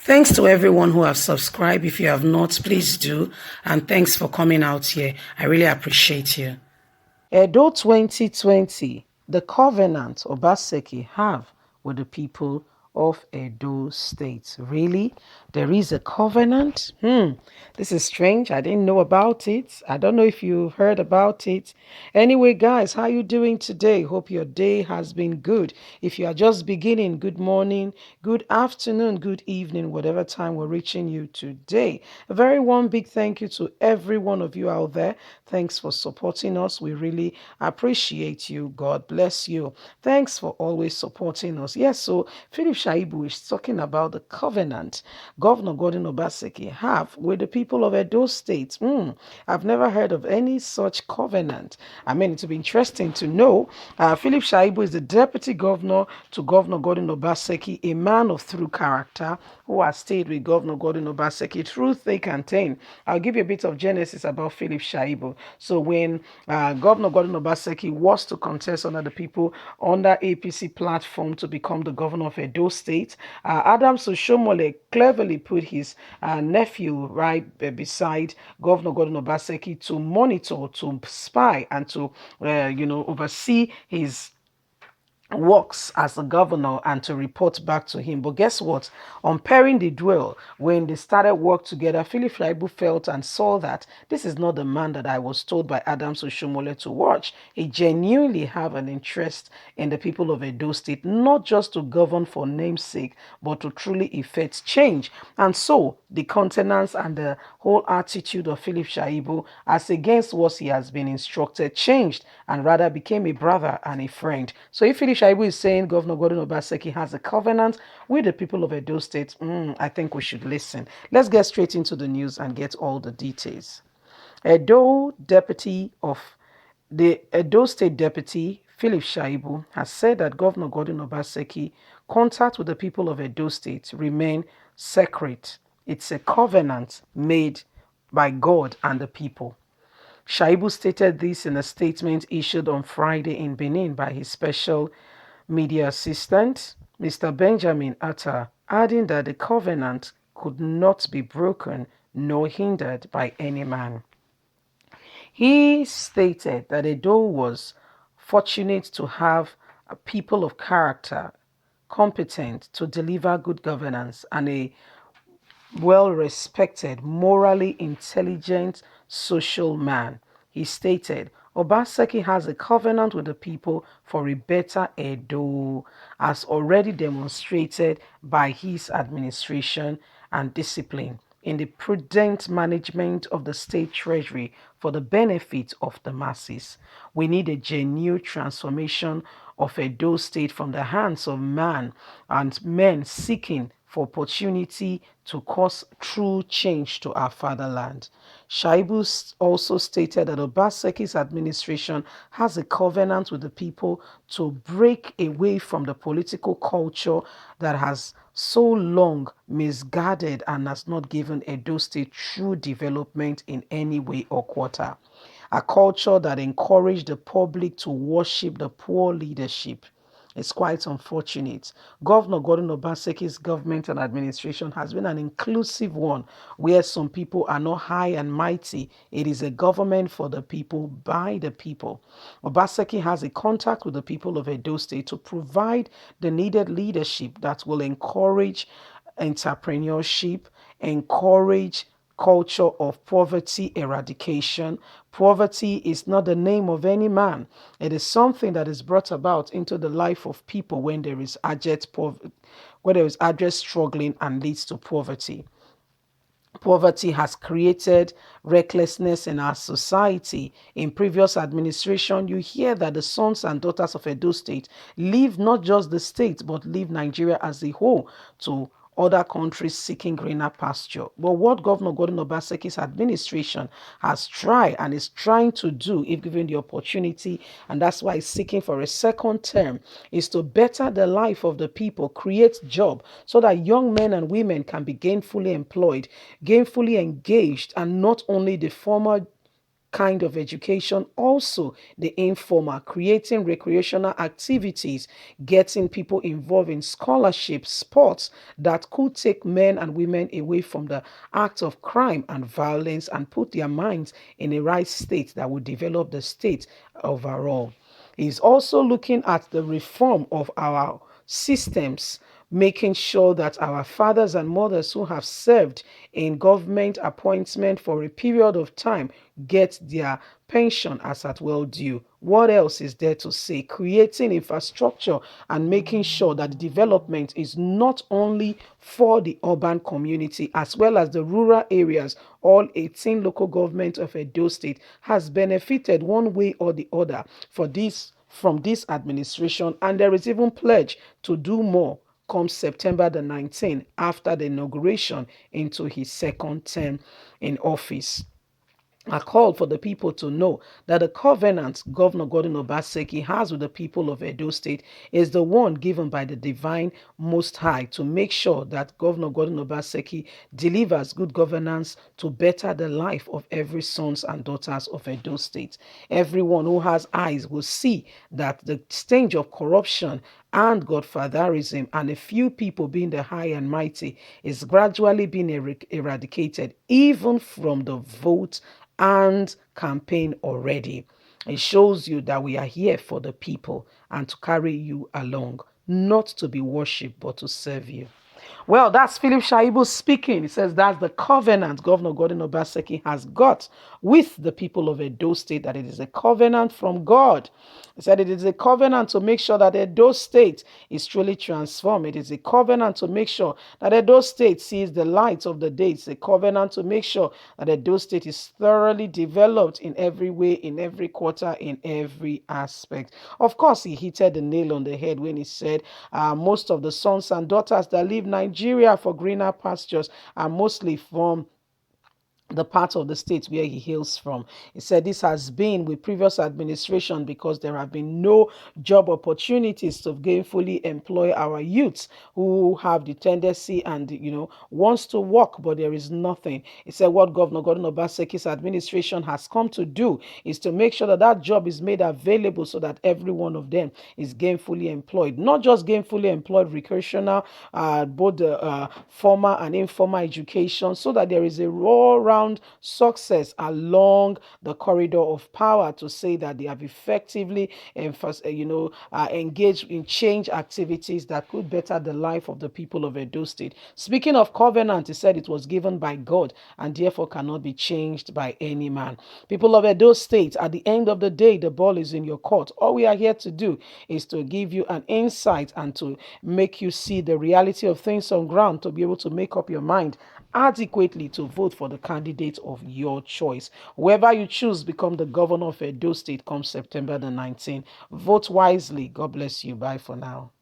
Thanks to everyone who have subscribed. If you have not, please do. And thanks for coming out here. I really appreciate you. Edo 2020, the covenant Obaseki have with the people of Edo State. Really? There is a covenant? This is strange. I didn't know about it. I don't know if you've heard about it. Anyway, guys, how you doing today? Hope your day has been good. If you are just beginning, good morning, good afternoon, good evening, whatever time we're reaching you today. A very warm big thank you to every one of you out there. Thanks for supporting us. We really appreciate you. God bless you. Thanks for always supporting us. Yes, so Philip Shuaibu is talking about the covenant Governor Gordon Obaseki have with the people of Edo State. I've never heard of any such covenant. I mean, it would be interesting to know. Philip Shuaibu is the deputy governor to Governor Gordon Obaseki, a man of true character who has stayed with Governor Gordon Obaseki through thick and thin. I'll give you a bit of genesis about Philip Shuaibu. So when Governor Gordon Obaseki was to contest under the people under APC platform to become the governor of Edo State, Adams Oshomole cleverly put his nephew right beside Governor Gordon Obaseki to monitor, to spy, and to oversee his works as a governor and to report back to him. But guess what? On pairing the duel, when they started work together, Philip Shuaibu felt and saw that this is not the man that I was told by Adams Oshomole to watch. He genuinely have an interest in the people of Edo State, not just to govern for namesake, but to truly effect change. And so the countenance and the whole attitude of Philip Shuaibu, as against what he has been instructed, changed and rather became a brother and a friend. So if Philip Shuaibu is saying Governor Gordon Obaseki has a covenant with the people of Edo State, I think we should listen. Let's get straight into the news and get all the details. Edo Deputy of the Edo State Deputy Philip Shuaibu has said that Governor Gordon Obaseki contact with the people of Edo State remain sacred. It's a covenant made by God and the people. Shuaibu stated this in a statement issued on Friday in Benin by his special media assistant, Mr. Benjamin Atta, adding that the covenant could not be broken nor hindered by any man. He stated that Edo was fortunate to have a people of character, competent to deliver good governance, and a well-respected, morally intelligent, social man. He stated, Obaseki has a covenant with the people for a better Edo, as already demonstrated by his administration and discipline in the prudent management of the state treasury for the benefit of the masses. We need a genuine transformation of Edo State from the hands of man and men seeking for opportunity to cause true change to our fatherland. Shuaibu also stated that Obaseki's administration has a covenant with the people to break away from the political culture that has so long misguided and has not given Edo State true development in any way or quarter. A culture that encouraged the public to worship the poor leadership. It's quite unfortunate. Governor Gordon Obaseki's government and administration has been an inclusive one where some people are not high and mighty. It is a government for the people, by the people. Obaseki has a contact with the people of Edo State to provide the needed leadership that will encourage entrepreneurship, encourage culture of poverty eradication. Poverty is not the name of any man. It is something that is brought about into the life of people when there is urgent struggling and leads to poverty. Poverty has created recklessness in our society. In previous administration, you hear that the sons and daughters of Edo State leave not just the state, but leave Nigeria as a whole to other countries seeking greener pasture. But what Governor Gordon Obaseki's administration has tried and is trying to do, if given the opportunity, and that's why he's seeking for a second term, is to better the life of the people, create jobs so that young men and women can be gainfully employed, gainfully engaged, and not only the former kind of education, also the informal, creating recreational activities, getting people involved in scholarships, sports that could take men and women away from the act of crime and violence and put their minds in a right state that would develop the state overall. He's also looking at the reform of our systems, making sure that our fathers and mothers who have served in government appointment for a period of time get their pension as at well due. What else is there to say? Creating infrastructure and making sure that the development is not only for the urban community as well as the rural areas. All 18 local governments of Edo State has benefited one way or the other for this from this administration, and there is even pledge to do more come September the 19th after the inauguration into his second term in office. I called for the people to know that the covenant Governor Gordon Obaseki has with the people of Edo State is the one given by the divine Most High to make sure that Governor Gordon Obaseki delivers good governance to better the life of every sons and daughters of Edo State. Everyone who has eyes will see that the stage of corruption and godfatherism and a few people being the high and mighty is gradually being eradicated even from the vote and campaign already. It shows you that we are here for the people and to carry you along, not to be worshipped, but to serve you. Well, that's Philip Shuaibu speaking. He says that's the covenant Governor Gordon Obaseki has got with the people of Edo State, that it is a covenant from God. He said it is a covenant to make sure that Edo State is truly transformed. It is a covenant to make sure that Edo State sees the light of the day. It's a covenant to make sure that Edo State is thoroughly developed in every way, in every quarter, in every aspect. Of course, he hit the nail on the head when he said most of the sons and daughters that leave Nigeria for greener pastures are mostly from the part of the state where he hails from. He said this has been with previous administration because there have been no job opportunities to gainfully employ our youths who have the tendency and wants to work, but there is nothing. He said what Governor Gordon Obaseki's administration has come to do is to make sure that that job is made available so that every one of them is gainfully employed, not just gainfully employed, recreational, both the formal and informal education, so that there is a all-round success along the corridor of power to say that they have effectively engaged in change activities that could better the life of the people of Edo State. Speaking of covenant, he said it was given by God and therefore cannot be changed by any man. People of Edo State, at the end of the day, the ball is in your court. All we are here to do is to give you an insight and to make you see the reality of things on ground, to be able to make up your mind adequately to vote for the candidate of your choice. Whoever you choose become the governor of Edo State come September the 19th. Vote wisely. God bless you. Bye for now.